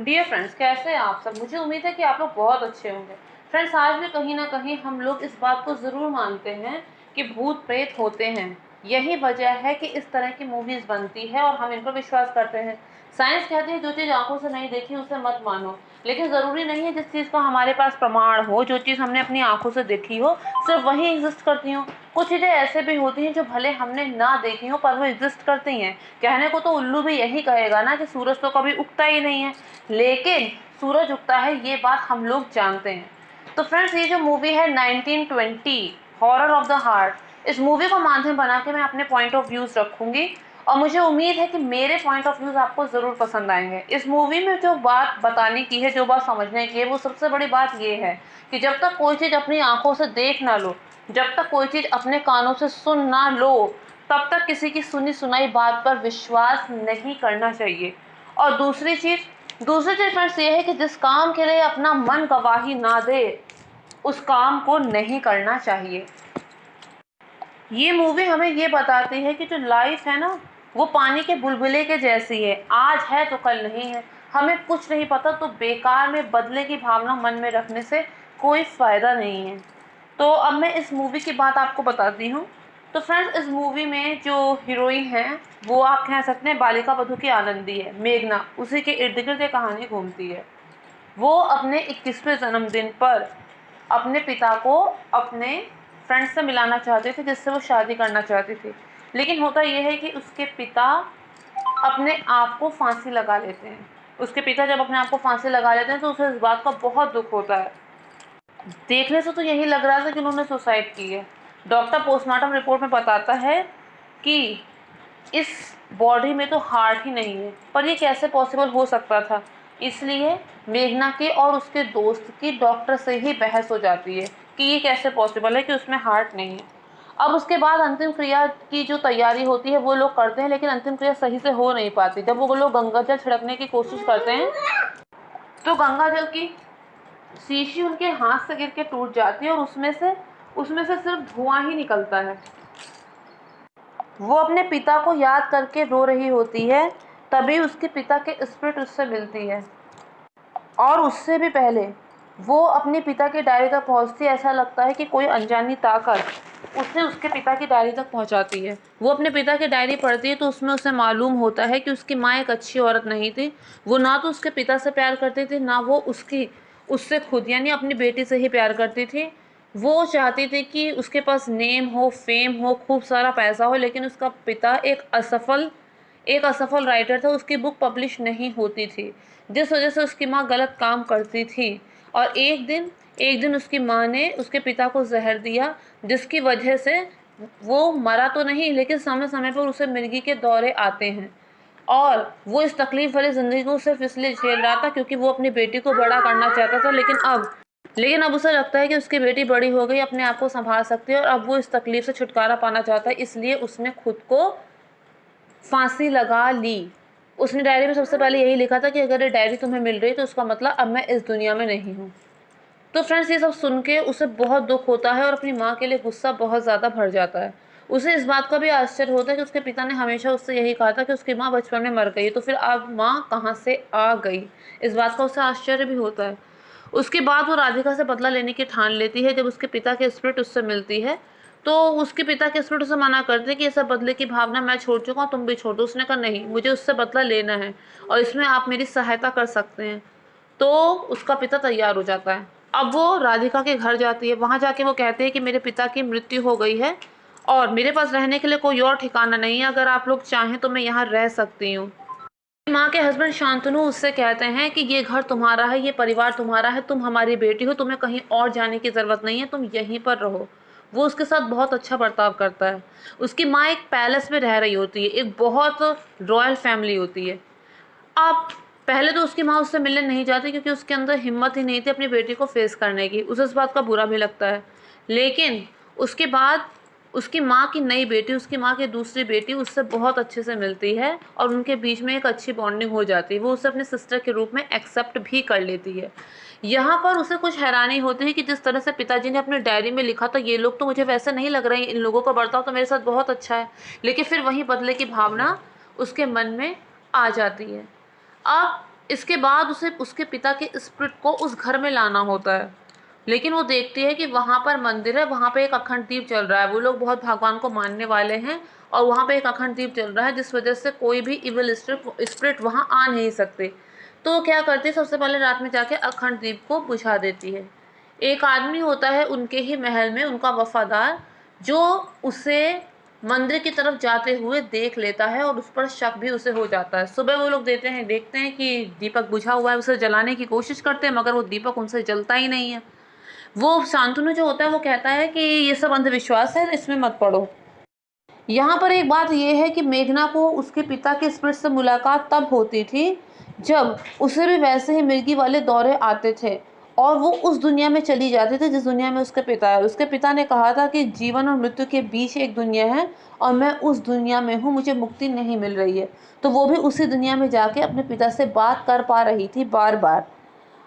Dear friends, कैसे हैं आप सब। मुझे उम्मीद है कि आप लोग बहुत अच्छे होंगे। फ्रेंड्स, आज भी कहीं ना कहीं हम लोग इस बात को ज़रूर मानते हैं कि भूत प्रेत होते हैं। यही वजह है कि इस तरह की मूवीज़ बनती है और हम इन पर विश्वास करते हैं। साइंस कहती है जो चीज़ आंखों से नहीं देखी उसे मत मानो, लेकिन ज़रूरी नहीं है जिस चीज़ का हमारे पास प्रमाण हो, जो चीज़ हमने अपनी आंखों से देखी हो, सिर्फ वही एग्जिस्ट करती हो। कुछ चीज़ें ऐसे भी होती हैं जो भले हमने ना देखी हो पर वो एग्जिस्ट करती हैं। कहने को तो उल्लू भी यही कहेगा ना कि सूरज तो कभी उगता ही नहीं है, लेकिन सूरज उगता है, ये बात हम लोग जानते हैं। तो फ्रेंड्स, ये जो मूवी है 1920 हॉरर ऑफ द हार्ट, इस मूवी को माध्यम बना के मैं अपने पॉइंट ऑफ व्यूज़ रखूंगी और मुझे उम्मीद है कि मेरे पॉइंट ऑफ व्यूज़ आपको ज़रूर पसंद आएंगे। इस मूवी में जो बात बताने की है, जो बात समझने की है, वो सबसे बड़ी बात ये है कि जब तक कोई चीज़ अपनी आंखों से देख ना लो, जब तक कोई चीज़ अपने कानों से सुन ना लो, तब तक किसी की सुनी सुनाई बात पर विश्वास नहीं करना चाहिए। और दूसरी चीज़ फ्रेंड्स ये है कि जिस काम के लिए अपना मन गवाही ना दे, उस काम को नहीं करना चाहिए। ये मूवी हमें ये बताती है कि जो लाइफ है ना, वो पानी के बुलबुले के जैसी है, आज है तो कल नहीं है। हमें कुछ नहीं पता, तो बेकार में बदले की भावना मन में रखने से कोई फ़ायदा नहीं है। तो अब मैं इस मूवी की बात आपको बताती हूँ। तो फ्रेंड्स, इस मूवी में जो हीरोइन है वो आप कह सकते हैं बालिका वधू की आनंदी है, मेघना। उसी के इर्द गिर्द ये कहानी घूमती है। वो अपने 21वें जन्मदिन पर अपने पिता को अपने फ्रेंड से मिलाना चाहती थी, जिससे वो शादी करना चाहती थी। लेकिन होता यह है कि उसके पिता अपने आप को फांसी लगा लेते हैं। उसके पिता जब अपने आप को फांसी लगा लेते हैं तो उसे इस बात का बहुत दुख होता है। देखने से तो यही लग रहा था कि उन्होंने सुसाइड की है। डॉक्टर पोस्टमार्टम रिपोर्ट में बताता है कि इस बॉडी में तो हार्ट ही नहीं है, पर ये कैसे पॉसिबल हो सकता था। इसलिए मेघना के और उसके दोस्त की डॉक्टर से ही बहस हो जाती है कि ये कैसे पॉसिबल है कि उसमें हार्ट नहीं है। अब उसके बाद अंतिम क्रिया की जो तैयारी होती है वो लोग करते हैं, लेकिन अंतिम क्रिया सही से हो नहीं पाती। जब वो लोग गंगा जल छिड़कने की कोशिश करते हैं तो गंगा जल की शीशी उनके हाथ से गिर के टूट जाती है और उसमें से सिर्फ धुआं ही निकलता है। वो अपने पिता को याद करके रो रही होती है, तभी उसके पिता के स्पिरिट उससे मिलती है। और उससे भी पहले वो अपने पिता की डायरी तक पहुंचती है। ऐसा लगता है कि कोई अनजानी ताकत उसे उसके पिता की डायरी तक पहुंचाती है। वो अपने पिता की डायरी पढ़ती है तो उसमें उसे मालूम होता है कि उसकी माँ एक अच्छी औरत नहीं थी। वो ना तो उसके पिता से प्यार करती थी, ना वो उससे खुद यानी अपनी बेटी से ही प्यार करती थी। वो चाहती थी कि उसके पास नेम हो, फेम हो, खूब सारा पैसा हो, लेकिन उसका पिता एक असफल राइटर था। उसकी बुक पब्लिश नहीं होती थी, जिस वजह से उसकी माँ गलत काम करती थी। और एक दिन उसकी माँ ने उसके पिता को जहर दिया, जिसकी वजह से वो मरा तो नहीं, लेकिन समय समय पर उसे मिर्गी के दौरे आते हैं। और वो इस तकलीफ भरी ज़िंदगी को सिर्फ इसलिए झेल रहा था क्योंकि वो अपनी बेटी को बड़ा करना चाहता था। लेकिन अब उसे लगता है कि उसकी बेटी बड़ी हो गई, अपने आप को संभाल सकती है, और अब वो इस तकलीफ से छुटकारा पाना चाहता है। इसलिए उसने खुद को फांसी लगा ली। उसने डायरी में सबसे पहले यही लिखा था कि अगर ये डायरी तुम्हें मिल रही तो उसका मतलब अब मैं इस दुनिया में नहीं हूँ। तो फ्रेंड्स, ये सब सुन के उसे बहुत दुख होता है और अपनी माँ के लिए गुस्सा बहुत ज़्यादा भर जाता है। उसे इस बात का भी आश्चर्य होता है कि उसके पिता ने हमेशा उससे यही कहा था कि उसकी माँ बचपन में मर गई, तो फिर अब माँ कहाँ से आ गई। इस बात का उसे आश्चर्य भी होता है। उसके बाद वो राधिका से बदला लेने की ठान लेती है। जब उसके पिता की स्पिरिट उससे मिलती है तो उसके पिता के स्पिरिट उसे मना करते हैं कि ये सब बदले की भावना मैं छोड़ चुका हूँ, तुम भी छोड़ दो। उसने कहा नहीं, मुझे उससे बदला लेना है और इसमें आप मेरी सहायता कर सकते हैं। तो उसका पिता तैयार हो जाता है। अब वो राधिका के घर जाती है। वहाँ जाके वो कहते हैं कि मेरे पिता की मृत्यु हो गई है और मेरे पास रहने के लिए कोई और ठिकाना नहीं है, अगर आप लोग चाहें तो मैं यहाँ रह सकती हूँ। माँ के हस्बैंड शांतनु उससे कहते हैं कि ये घर तुम्हारा है, ये परिवार तुम्हारा है, तुम हमारी बेटी हो, तुम्हें कहीं और जाने की ज़रूरत नहीं है, तुम यहीं पर रहो। वो उसके साथ बहुत अच्छा बर्ताव करता है। उसकी माँ एक पैलेस में रह रही होती है, एक बहुत रॉयल फैमिली होती है। अब पहले तो उसकी माँ उससे मिलने नहीं जाती क्योंकि उसके अंदर हिम्मत ही नहीं थी अपनी बेटी को फेस करने की। उसे इस बात का बुरा भी लगता है। लेकिन उसके बाद उसकी माँ की नई बेटी, उसकी माँ की दूसरी बेटी उससे बहुत अच्छे से मिलती है और उनके बीच में एक अच्छी बॉन्डिंग हो जाती है। वो उसे अपने सिस्टर के रूप में एक्सेप्ट भी कर लेती है। यहाँ पर उसे कुछ हैरानी होती है कि जिस तरह से पिताजी ने अपनी डायरी में लिखा था, ये लोग तो मुझे वैसे नहीं लग रहे हैं, इन लोगों का बर्ताव तो मेरे साथ बहुत अच्छा है। लेकिन फिर वही बदले की भावना उसके मन में आ जाती है। अब इसके बाद उसे उसके पिता के स्पिरिट को उस घर में लाना होता है, लेकिन वो देखती है कि वहाँ पर मंदिर है, वहाँ पे एक अखंड दीप चल रहा है। वो लोग बहुत भगवान को मानने वाले हैं और वहाँ पे एक अखंड दीप चल रहा है, जिस वजह से कोई भी इविल स्पिरिट वहाँ आ नहीं सकते। तो वो क्या करती है, सबसे पहले रात में जाके अखंड दीप को बुझा देती है। एक आदमी होता है उनके ही महल में, उनका वफादार, जो उसे मंदिर की तरफ जाते हुए देख लेता है और उस पर शक भी उसे हो जाता है। सुबह वो लोग देखते हैं कि दीपक बुझा हुआ है, उसे जलाने की कोशिश करते हैं, मगर वो दीपक उनसे जलता ही नहीं है। वो शांतनु जो होता है वो कहता है कि ये सब अंधविश्वास है, इसमें मत पड़ो। यहाँ पर एक बात ये है कि मेघना को उसके पिता के स्पिरिट से मुलाकात तब होती थी जब उसे भी वैसे ही मिर्गी वाले दौरे आते थे और वो उस दुनिया में चली जाती थी जिस दुनिया में उसके पिता है। उसके पिता ने कहा था कि जीवन और मृत्यु के बीच एक दुनिया है और मैं उस दुनिया में हूँ, मुझे मुक्ति नहीं मिल रही है। तो वो भी उसी दुनिया में जाके अपने पिता से बात कर पा रही थी बार बार।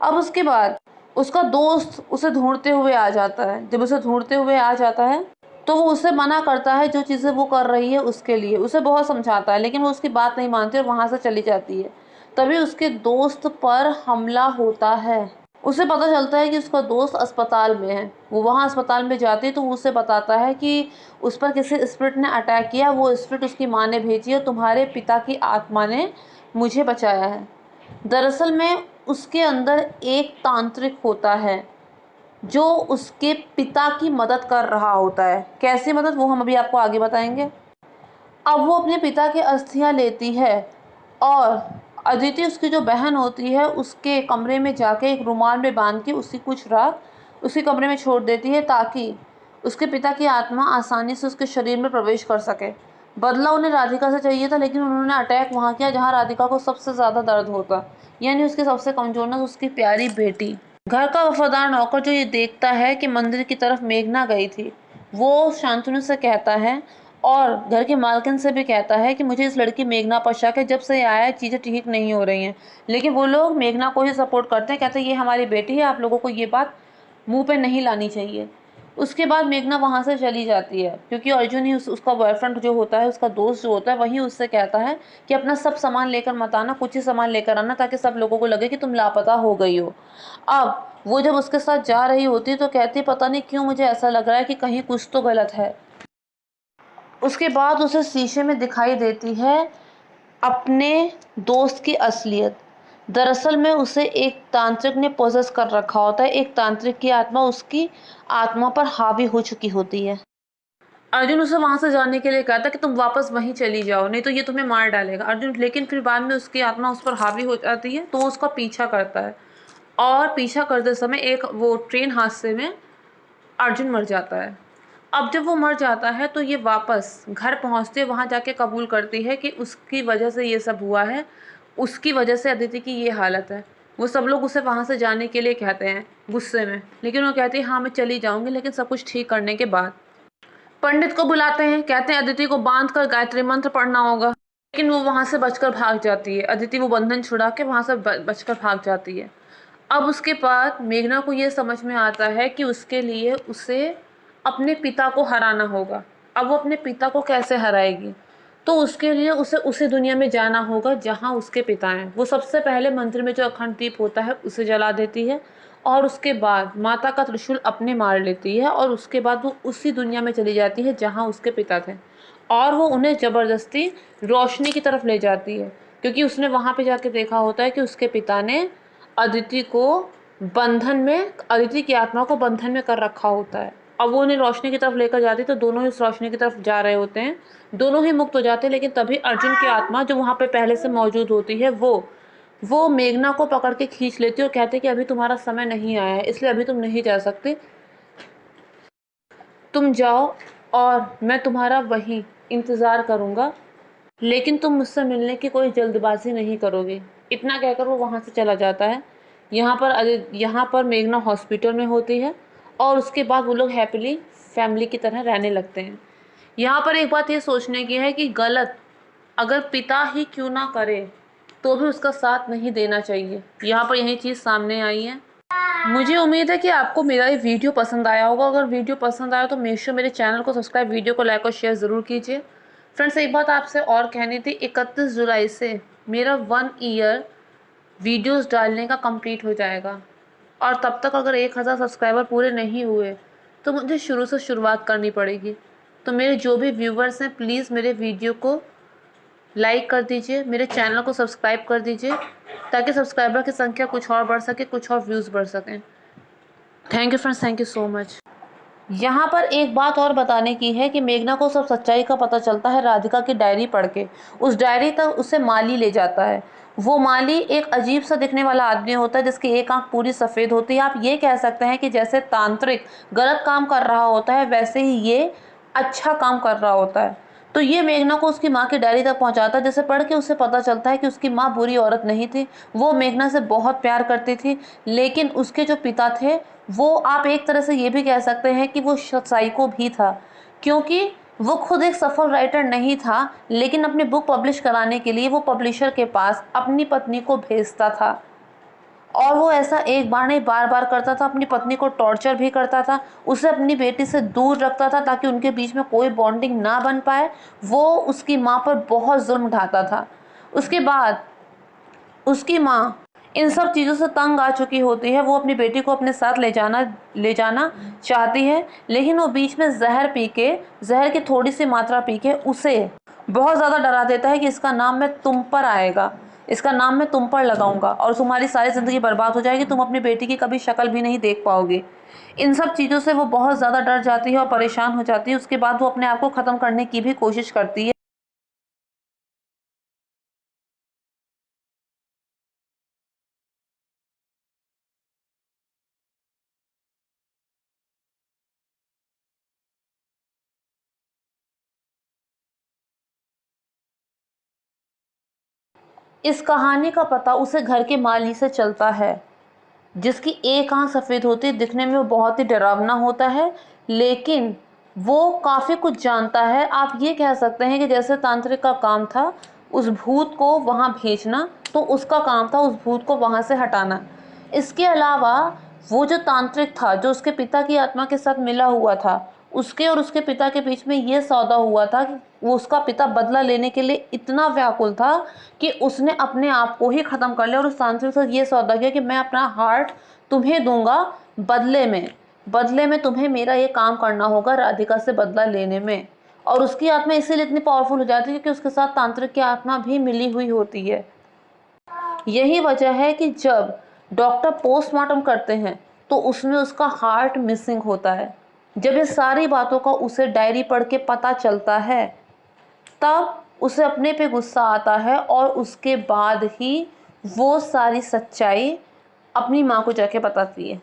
अब उसके बाद उसका दोस्त उसे ढूंढते हुए आ जाता है। जब उसे ढूंढते हुए आ जाता है तो वो उससे मना करता है जो चीज़ें वो कर रही है उसके लिए। उसे बहुत समझाता है लेकिन वो उसकी बात नहीं मानती और वहाँ से चली जाती है। तभी उसके दोस्त पर हमला होता है। उसे पता चलता है कि उसका दोस्त अस्पताल में है। वो वहाँ अस्पताल में जाती है तो वो उसे बताता है कि उस पर किसी स्पिरिट ने अटैक किया, वो स्पिरिट उसकी माँ ने भेजी है, तुम्हारे पिता की आत्मा ने मुझे बचाया है। दरअसल में उसके अंदर एक तांत्रिक होता है जो उसके पिता की मदद कर रहा होता है। कैसी मदद, वो हम अभी आपको आगे बताएंगे। अब वो अपने पिता की अस्थियां लेती है और अदिति उसकी जो बहन होती है उसके कमरे में जाके एक रुमाल में बांध के उसकी कुछ राख उसके कमरे में छोड़ देती है ताकि उसके पिता की आत्मा आसानी से उसके शरीर में प्रवेश कर सके। बदला उन्हें राधिका से चाहिए था लेकिन उन्होंने अटैक वहाँ किया जहाँ राधिका को सबसे ज़्यादा दर्द होता, यानी उसकी सबसे कमजोर नस उसकी प्यारी बेटी। घर का वफादार नौकर जो ये देखता है कि मंदिर की तरफ मेघना गई थी, वो शांतनु से कहता है और घर की मालकिन से भी कहता है कि मुझे इस लड़की मेघना पर शक है, जब से आया है चीज़ें ठीक नहीं हो रही हैं। लेकिन वो लोग मेघना को ही सपोर्ट करते हैं, कहते हैं ये हमारी बेटी है, आप लोगों को ये बात मुंह पे नहीं लानी चाहिए। उसके बाद मेघना वहाँ से चली जाती है क्योंकि अर्जुन ही उसका बॉयफ्रेंड जो होता है, उसका दोस्त जो होता है, वही उससे कहता है कि अपना सब सामान लेकर मत आना, कुछ ही सामान लेकर आना ताकि सब लोगों को लगे कि तुम लापता हो गई हो। अब वो जब उसके साथ जा रही होती तो कहती पता नहीं क्यों मुझे ऐसा लग रहा है कि कहीं कुछ तो गलत है। उसके बाद उसे शीशे में दिखाई देती है अपने दोस्त की असलियत। दरअसल में उसे एक तांत्रिक ने पोजेस कर रखा होता है, एक तांत्रिक की आत्मा उसकी आत्मा पर हावी हो चुकी होती है। अर्जुन उसे वहां से जाने के लिए कहता कि तुम वापस वहीं चली जाओ, नहीं तो ये तुम्हें मार डालेगा। अर्जुन लेकिन फिर बाद में उसकी आत्मा उस पर हावी हो जाती है तो उसका पीछा करता है और पीछा करते समय एक वो ट्रेन हादसे में अर्जुन मर जाता है। अब जब वो मर जाता है तो ये वापस घर पहुंचते वहाँ जाके कबूल करती है कि उसकी वजह से ये सब हुआ है, उसकी वजह से अदिति की ये हालत है। वो सब लोग उसे वहाँ से जाने के लिए कहते हैं गुस्से में, लेकिन वो कहती है हाँ मैं चली जाऊँगी, लेकिन सब कुछ ठीक करने के बाद। पंडित को बुलाते हैं, कहते हैं अदिति को बांध कर गायत्री मंत्र पढ़ना होगा, लेकिन वो वहाँ से बचकर भाग जाती है। अदिति वो बंधन छुड़ा के वहाँ से बचकर भाग जाती है। अब उसके बाद मेघना को ये समझ में आता है कि उसके लिए उसे अपने पिता को हराना होगा। अब वो अपने पिता को कैसे हराएगी, तो उसके लिए उसे उसी दुनिया में जाना होगा जहाँ उसके पिता हैं। वो सबसे पहले मंदिर में जो अखंड दीप होता है उसे जला देती है और उसके बाद माता का त्रिशूल अपने मार लेती है और उसके बाद वो उसी दुनिया में चली जाती है जहाँ उसके पिता थे और वो उन्हें ज़बरदस्ती रोशनी की तरफ ले जाती है क्योंकि उसने वहाँ पे जाके देखा होता है कि उसके पिता ने अदिति को बंधन में, अदिति की आत्मा को बंधन में कर रखा होता है। अब वो उन्हें रोशनी की तरफ लेकर जाती है तो दोनों ही उस रोशनी की तरफ जा रहे होते हैं, दोनों ही मुक्त हो जाते हैं। लेकिन तभी अर्जुन की आत्मा जो वहाँ पे पहले से मौजूद होती है वो मेघना को पकड़ के खींच लेती है और कहते हैं कि अभी तुम्हारा समय नहीं आया है, इसलिए अभी तुम नहीं जा सकते, तुम जाओ और मैं तुम्हारा वहीं इंतज़ार करूँगा, लेकिन तुम मुझसे मिलने की कोई जल्दबाजी नहीं करोगे। इतना कहकर वो वहाँ से चला जाता है। यहाँ पर मेघना हॉस्पिटल में होती है और उसके बाद वो लोग हैप्पीली फैमिली की तरह रहने लगते हैं। यहाँ पर एक बात ये सोचने की है कि गलत अगर पिता ही क्यों ना करे तो भी उसका साथ नहीं देना चाहिए। यहाँ पर यही चीज़ सामने आई है। मुझे उम्मीद है कि आपको मेरा ये वीडियो पसंद आया होगा। अगर वीडियो पसंद आया तो मेक श्योर मेरे चैनल को सब्सक्राइब, वीडियो को लाइक और शेयर ज़रूर कीजिए। फ्रेंड्स एक बात आपसे और कहनी थी, 31 जुलाई से मेरा 1 ईयर वीडियोस डालने का कंप्लीट हो जाएगा। और तब तक अगर 1000 सब्सक्राइबर पूरे नहीं हुए तो मुझे शुरू से शुरुआत करनी पड़ेगी। तो मेरे जो भी व्यूवर्स हैं, प्लीज़ मेरे वीडियो को लाइक कर दीजिए, मेरे चैनल को सब्सक्राइब कर दीजिए, ताकि सब्सक्राइबर की संख्या कुछ और बढ़ सके, कुछ और व्यूज़ बढ़ सकें। Thank you friends, thank you so much. यहाँ पर एक बात और बताने की है कि मेघना को सब सच्चाई का पता चलता है राधिका की डायरी पढ़ के। उस डायरी तक उसे माली ले जाता है। वो माली एक अजीब सा दिखने वाला आदमी होता है जिसकी एक आंख पूरी सफ़ेद होती है। आप ये कह सकते हैं कि जैसे तांत्रिक गलत काम कर रहा होता है, वैसे ही ये अच्छा काम कर रहा होता है। तो ये मेघना को उसकी माँ की डायरी तक पहुँचाता है, जिसे पढ़ के उसे पता चलता है कि उसकी माँ बुरी औरत नहीं थी। वो मेघना से बहुत प्यार करती थी, लेकिन उसके जो पिता थे वो, आप एक तरह से ये भी कह सकते हैं कि वो साइको भी था, क्योंकि वो खुद एक सफल राइटर नहीं था, लेकिन अपनी बुक पब्लिश कराने के लिए वो पब्लिशर के पास अपनी पत्नी को भेजता था। और वो ऐसा एक बार नहीं बार बार करता था, अपनी पत्नी को टॉर्चर भी करता था, उसे अपनी बेटी से दूर रखता था ताकि उनके बीच में कोई बॉन्डिंग ना बन पाए। वो उसकी माँ पर बहुत जुल्म ढाता था। उसके बाद उसकी माँ इन सब चीज़ों से तंग आ चुकी होती है। वो अपनी बेटी को अपने साथ ले जाना चाहती है, लेकिन वो बीच में जहर की थोड़ी सी मात्रा पी के उसे बहुत ज़्यादा डरा देता है कि इसका नाम मैं तुम पर आएगा, इसका नाम मैं तुम पर लगाऊंगा और तुम्हारी सारी ज़िंदगी बर्बाद हो जाएगी, तुम अपनी बेटी की कभी शक्ल भी नहीं देख पाओगे। इन सब चीज़ों से वो बहुत ज़्यादा डर जाती है और परेशान हो जाती है। उसके बाद वो अपने आप को ख़त्म करने की भी कोशिश करती है। इस कहानी का पता उसे घर के माली से चलता है, जिसकी एक आंख सफ़ेद होती है। दिखने में वो बहुत ही डरावना होता है, लेकिन वो काफ़ी कुछ जानता है। आप ये कह सकते हैं कि जैसे तांत्रिक का काम था उस भूत को वहाँ भेजना, तो उसका काम था उस भूत को वहाँ से हटाना। इसके अलावा वो जो तांत्रिक था, जो उसके पिता की आत्मा के साथ मिला हुआ था, उसके और उसके पिता के बीच में ये सौदा हुआ था कि वो, उसका पिता बदला लेने के लिए इतना व्याकुल था कि उसने अपने आप को ही ख़त्म कर लिया और उस तांत्रिक से ये सौदा किया कि मैं अपना हार्ट तुम्हें दूंगा, बदले में तुम्हें मेरा ये काम करना होगा राधिका से बदला लेने में। और उसकी आत्मा इसीलिए इतनी पावरफुल हो जाती है क्योंकि उसके साथ तांत्रिक की आत्मा भी मिली हुई होती है। यही वजह है कि जब डॉक्टर पोस्टमार्टम करते हैं तो उसमें उसका हार्ट मिसिंग होता है। जब ये सारी बातों का उसे डायरी पढ़ के पता चलता है, तब उसे अपने पे गुस्सा आता है और उसके बाद ही वो सारी सच्चाई अपनी माँ को जाके बताती है।